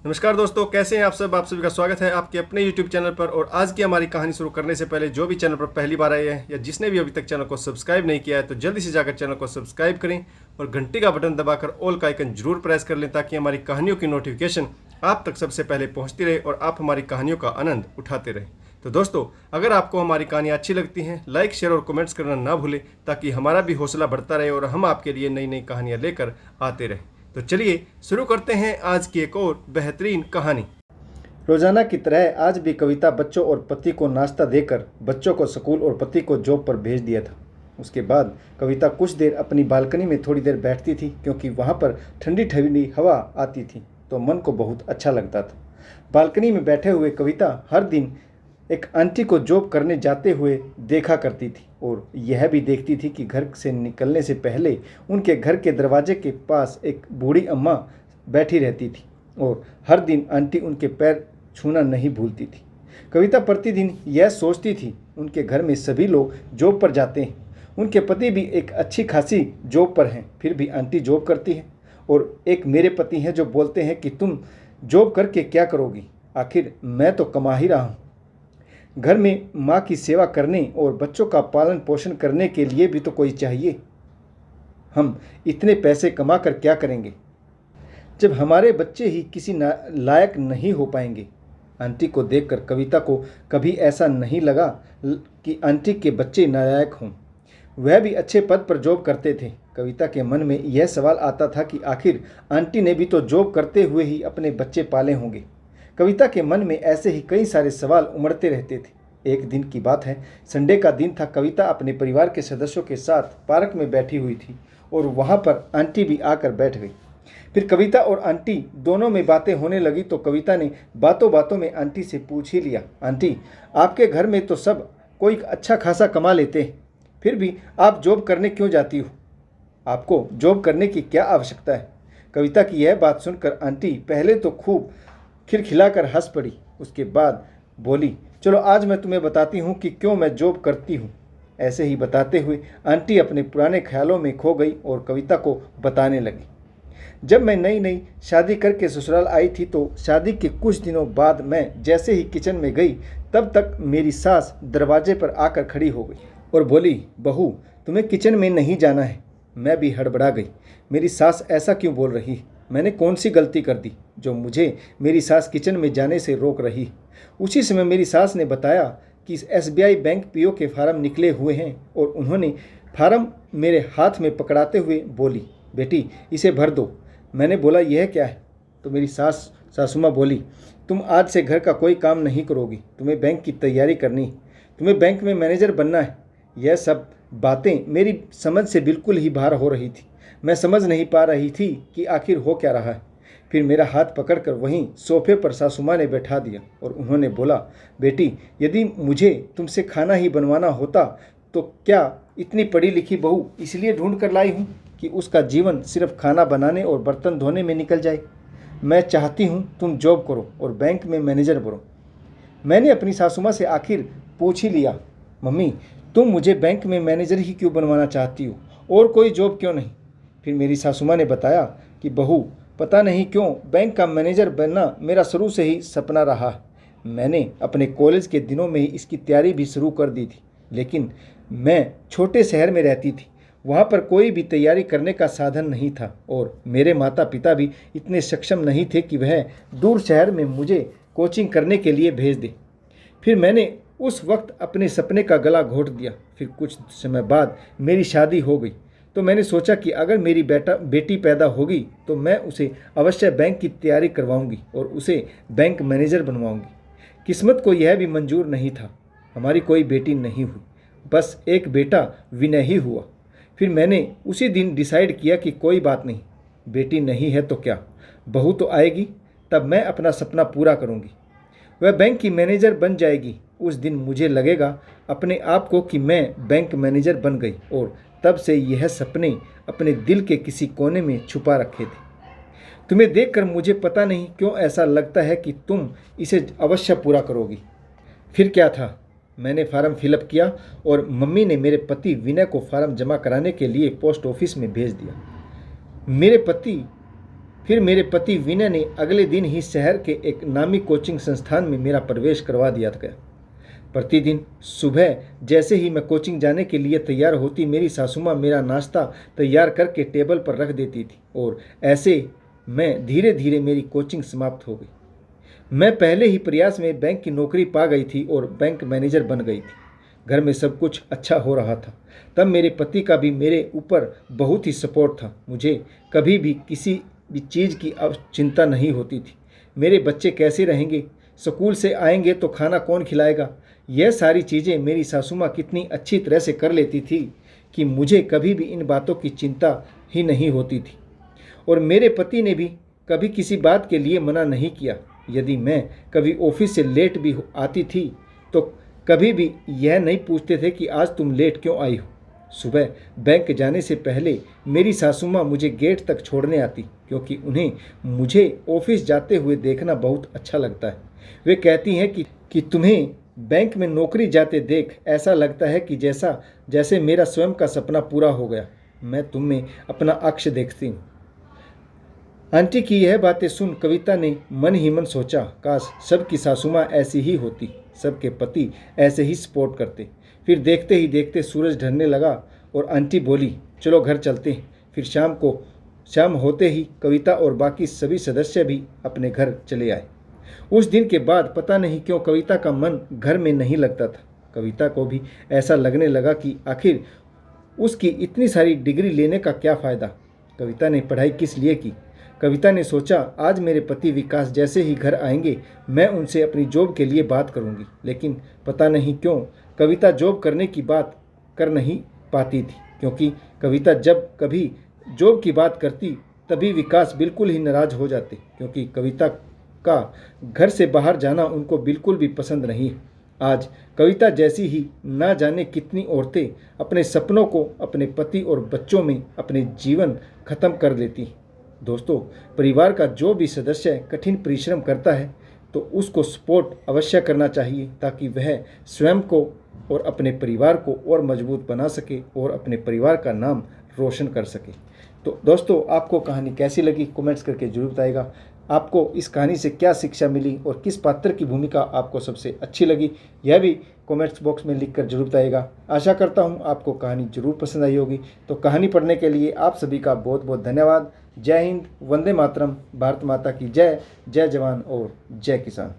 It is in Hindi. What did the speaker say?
नमस्कार दोस्तों, कैसे हैं आप सब। आप सभी का स्वागत है आपके अपने YouTube चैनल पर। और आज की हमारी कहानी शुरू करने से पहले जो भी चैनल पर पहली बार आए हैं या जिसने भी अभी तक चैनल को सब्सक्राइब नहीं किया है तो जल्दी से जाकर चैनल को सब्सक्राइब करें और घंटी का बटन दबाकर ऑल का आइकन जरूर प्रेस कर लें ताकि हमारी कहानियों की नोटिफिकेशन आप तक सबसे पहले पहुँचती रहे और आप हमारी कहानियों का आनंद उठाते रहें। तो दोस्तों, अगर आपको हमारी कहानियाँ अच्छी लगती हैं, लाइक शेयर और कमेंट्स करना ना भूलें ताकि हमारा भी हौसला बढ़ता रहे और हम आपके लिए नई नई कहानियाँ लेकर आते रहें। तो चलिए शुरू करते हैं आज की एक और बेहतरीन कहानी। रोजाना की तरह आज भी कविता बच्चों और पति को नाश्ता देकर बच्चों को स्कूल और पति को जॉब पर भेज दिया था। उसके बाद कविता कुछ देर अपनी बालकनी में थोड़ी देर बैठती थी क्योंकि वहाँ पर ठंडी ठंडी हवा आती थी तो मन को बहुत अच्छा लगता था। बालकनी में बैठे हुए कविता हर दिन एक आंटी को जॉब करने जाते हुए देखा करती थी और यह भी देखती थी कि घर से निकलने से पहले उनके घर के दरवाजे के पास एक बूढ़ी अम्मा बैठी रहती थी और हर दिन आंटी उनके पैर छूना नहीं भूलती थी। कविता प्रतिदिन यह सोचती थी, उनके घर में सभी लोग जॉब पर जाते हैं, उनके पति भी एक अच्छी खासी जॉब पर हैं, फिर भी आंटी जॉब करती है और एक मेरे पति हैं जो बोलते हैं कि तुम जॉब करके क्या करोगी, आखिर मैं तो कमा ही रहा हूँ। घर में माँ की सेवा करने और बच्चों का पालन पोषण करने के लिए भी तो कोई चाहिए। हम इतने पैसे कमा कर क्या करेंगे जब हमारे बच्चे ही किसी लायक नहीं हो पाएंगे। आंटी को देखकर कविता को कभी ऐसा नहीं लगा कि आंटी के बच्चे नालायक हों। वह भी अच्छे पद पर जॉब करते थे। कविता के मन में यह सवाल आता था कि आखिर आंटी ने भी तो जॉब करते हुए ही अपने बच्चे पाले होंगे। कविता के मन में ऐसे ही कई सारे सवाल उमड़ते रहते थे। एक दिन की बात है, संडे का दिन था। कविता अपने परिवार के सदस्यों के साथ पार्क में बैठी हुई थी और वहाँ पर आंटी भी आकर बैठ गई। फिर कविता और आंटी दोनों में बातें होने लगी तो कविता ने बातों बातों में आंटी से पूछ ही लिया, आंटी आपके घर में तो सब कोई अच्छा खासा कमा लेते हैं, फिर भी आप जॉब करने क्यों जाती हो? आपको जॉब करने की क्या आवश्यकता है? कविता की यह बात सुनकर आंटी पहले तो खूब खिलखिलाकर हंस पड़ी, उसके बाद बोली, चलो आज मैं तुम्हें बताती हूँ कि क्यों मैं जॉब करती हूँ। ऐसे ही बताते हुए आंटी अपने पुराने ख्यालों में खो गई और कविता को बताने लगी। जब मैं नई नई शादी करके ससुराल आई थी तो शादी के कुछ दिनों बाद मैं जैसे ही किचन में गई तब तक मेरी सास दरवाजे पर आकर खड़ी हो गई और बोली, बहू तुम्हें किचन में नहीं जाना है। मैं भी हड़बड़ा गई, मेरी सास ऐसा क्यों बोल रही? मैंने कौन सी गलती कर दी जो मुझे मेरी सास किचन में जाने से रोक रही? उसी समय मेरी सास ने बताया कि SBI बैंक PO के फार्म निकले हुए हैं और उन्होंने फार्म मेरे हाथ में पकड़ाते हुए बोली, बेटी इसे भर दो। मैंने बोला, यह क्या है? तो मेरी सासू माँ बोली, तुम आज से घर का कोई काम नहीं करोगी, तुम्हें बैंक की तैयारी करनी है, तुम्हें बैंक में मैनेजर बनना है। यह सब बातें मेरी समझ से बिल्कुल ही बाहर हो रही थी। मैं समझ नहीं पा रही थी कि आखिर हो क्या रहा है। फिर मेरा हाथ पकड़कर वहीं सोफे पर सासू माँ ने बैठा दिया और उन्होंने बोला, बेटी यदि मुझे तुमसे खाना ही बनवाना होता तो क्या इतनी पढ़ी लिखी बहू इसलिए ढूंढ कर लाई हूँ कि उसका जीवन सिर्फ खाना बनाने और बर्तन धोने में निकल जाए? मैं चाहती हूँ तुम जॉब करो और बैंक में मैनेजर बनो। मैंने अपनी सासू माँ से आखिर पूछ ही लिया, मम्मी तुम मुझे बैंक में मैनेजर ही क्यों बनवाना चाहती हो और कोई जॉब क्यों नहीं? फिर मेरी सासू माँ ने बताया कि बहू पता नहीं क्यों बैंक का मैनेजर बनना मेरा शुरू से ही सपना रहा है। मैंने अपने कॉलेज के दिनों में ही इसकी तैयारी भी शुरू कर दी थी, लेकिन मैं छोटे शहर में रहती थी, वहाँ पर कोई भी तैयारी करने का साधन नहीं था और मेरे माता पिता भी इतने सक्षम नहीं थे कि वह दूर शहर में मुझे कोचिंग करने के लिए भेज दे। फिर मैंने उस वक्त अपने सपने का गला घोंट दिया। फिर कुछ समय बाद मेरी शादी हो गई तो मैंने सोचा कि अगर मेरी बेटी पैदा होगी तो मैं उसे अवश्य बैंक की तैयारी करवाऊंगी और उसे बैंक मैनेजर बनवाऊंगी। किस्मत को यह भी मंजूर नहीं था, हमारी कोई बेटी नहीं हुई, बस एक बेटा विनय ही हुआ। फिर मैंने उसी दिन डिसाइड किया कि कोई बात नहीं, बेटी नहीं है तो क्या, बहू तो आएगी, तब मैं अपना सपना पूरा करूंगी। वह बैंक की मैनेजर बन जाएगी। उस दिन मुझे लगेगा अपने आप को कि मैं बैंक मैनेजर बन गई और तब से यह सपने अपने दिल के किसी कोने में छुपा रखे थे। तुम्हें देखकर मुझे पता नहीं क्यों ऐसा लगता है कि तुम इसे अवश्य पूरा करोगी। फिर क्या था, मैंने फार्म फिलअप किया और मम्मी ने मेरे पति विनय को फार्म जमा कराने के लिए पोस्ट ऑफिस में भेज दिया। मेरे पति फिर मेरे पति विनय ने अगले दिन ही शहर के एक नामी कोचिंग संस्थान में मेरा प्रवेश करवा दिया गया। प्रतिदिन सुबह जैसे ही मैं कोचिंग जाने के लिए तैयार होती, मेरी सासू माँ मेरा नाश्ता तैयार करके टेबल पर रख देती थी और ऐसे में धीरे धीरे मेरी कोचिंग समाप्त हो गई। मैं पहले ही प्रयास में बैंक की नौकरी पा गई थी और बैंक मैनेजर बन गई थी। घर में सब कुछ अच्छा हो रहा था। तब मेरे पति का भी मेरे ऊपर बहुत ही सपोर्ट था। मुझे कभी भी किसी भी चीज़ की चिंता नहीं होती थी। मेरे बच्चे कैसे रहेंगे, स्कूल से आएंगे तो खाना कौन खिलाएगा, यह सारी चीज़ें मेरी सासू माँ कितनी अच्छी तरह से कर लेती थी कि मुझे कभी भी इन बातों की चिंता ही नहीं होती थी। और मेरे पति ने भी कभी किसी बात के लिए मना नहीं किया। यदि मैं कभी ऑफिस से लेट भी आती थी तो कभी भी यह नहीं पूछते थे कि आज तुम लेट क्यों आई हो। सुबह बैंक जाने से पहले मेरी सासू माँ मुझे गेट तक छोड़ने आती, क्योंकि उन्हें मुझे ऑफिस जाते हुए देखना बहुत अच्छा लगता है। वे कहती हैं कि तुम्हें बैंक में नौकरी जाते देख ऐसा लगता है कि जैसे मेरा स्वयं का सपना पूरा हो गया। मैं तुम में अपना अक्ष देखती हूँ। आंटी की यह बातें सुन कविता ने मन ही मन सोचा, काश सबकी सासू माँ ऐसी ही होती, सबके पति ऐसे ही सपोर्ट करते। फिर देखते ही देखते सूरज ढलने लगा और आंटी बोली, चलो घर चलते हैं। फिर शाम होते ही कविता और बाकी सभी सदस्य भी अपने घर चले आए। उस दिन के बाद पता नहीं क्यों कविता का मन घर में नहीं लगता था। कविता को भी ऐसा लगने लगा कि आखिर उसकी इतनी सारी डिग्री लेने का क्या फ़ायदा। कविता ने पढ़ाई किस लिए की। कविता ने सोचा, आज मेरे पति विकास जैसे ही घर आएंगे मैं उनसे अपनी जॉब के लिए बात करूंगी। लेकिन पता नहीं क्यों कविता जॉब करने की बात कर नहीं पाती थी, क्योंकि कविता जब कभी जॉब की बात करती तभी विकास बिल्कुल ही नाराज़ हो जाते, क्योंकि कविता का घर से बाहर जाना उनको बिल्कुल भी पसंद नहीं है। आज कविता जैसी ही ना जाने कितनी औरतें अपने सपनों को अपने पति और बच्चों में अपने जीवन खत्म कर देती हैं। दोस्तों, परिवार का जो भी सदस्य कठिन परिश्रम करता है तो उसको सपोर्ट अवश्य करना चाहिए, ताकि वह स्वयं को और अपने परिवार को और मजबूत बना सके और अपने परिवार का नाम रोशन कर सके। तो दोस्तों, आपको कहानी कैसी लगी कमेंट्स करके जरूर बताइएगा। आपको इस कहानी से क्या शिक्षा मिली और किस पात्र की भूमिका आपको सबसे अच्छी लगी, यह भी कमेंट्स बॉक्स में लिखकर जरूर बताइएगा। आशा करता हूं आपको कहानी जरूर पसंद आई होगी। तो कहानी पढ़ने के लिए आप सभी का बहुत बहुत धन्यवाद। जय हिंद, वंदे मातरम, भारत माता की जय। जय जवान और जय किसान।